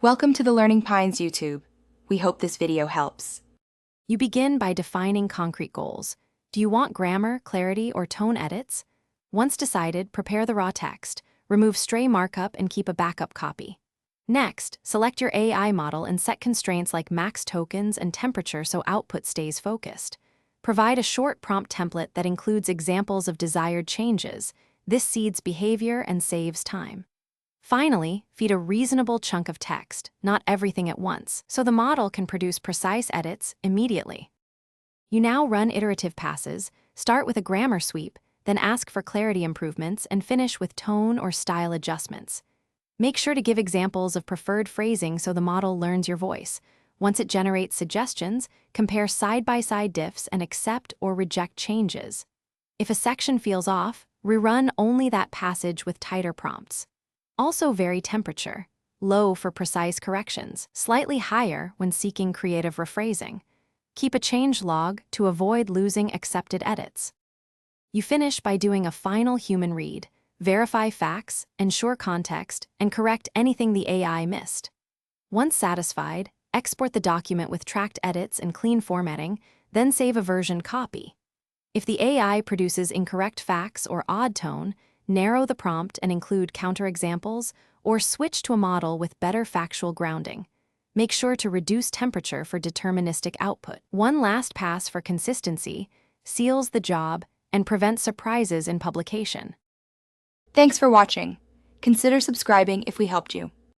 Welcome to the Learning Pines YouTube. We hope this video helps. You begin by defining concrete goals. Do you want grammar, clarity, or tone edits? Once decided, prepare the raw text, remove stray markup, and keep a backup copy. Next, select your AI model and set constraints like max tokens and temperature so output stays focused. Provide a short prompt template that includes examples of desired changes. This seeds behavior and saves time. Finally, feed a reasonable chunk of text, not everything at once, so the model can produce precise edits immediately. You now run iterative passes, start with a grammar sweep, then ask for clarity improvements, and finish with tone or style adjustments. Make sure to give examples of preferred phrasing so the model learns your voice. Once it generates suggestions, compare side-by-side diffs and accept or reject changes. If a section feels off, rerun only that passage with tighter prompts. Also vary temperature, low for precise corrections, slightly higher when seeking creative rephrasing. Keep a change log to avoid losing accepted edits. You finish by doing a final human read, verify facts, ensure context, and correct anything the AI missed. Once satisfied, export the document with tracked edits and clean formatting, then save a version copy. If the AI produces incorrect facts or odd tone, narrow the prompt and include counterexamples, or switch to a model with better factual grounding. Make sure to reduce temperature for deterministic output. One last pass for consistency seals the job and prevents surprises in publication. Thanks for watching. Consider subscribing if we helped you.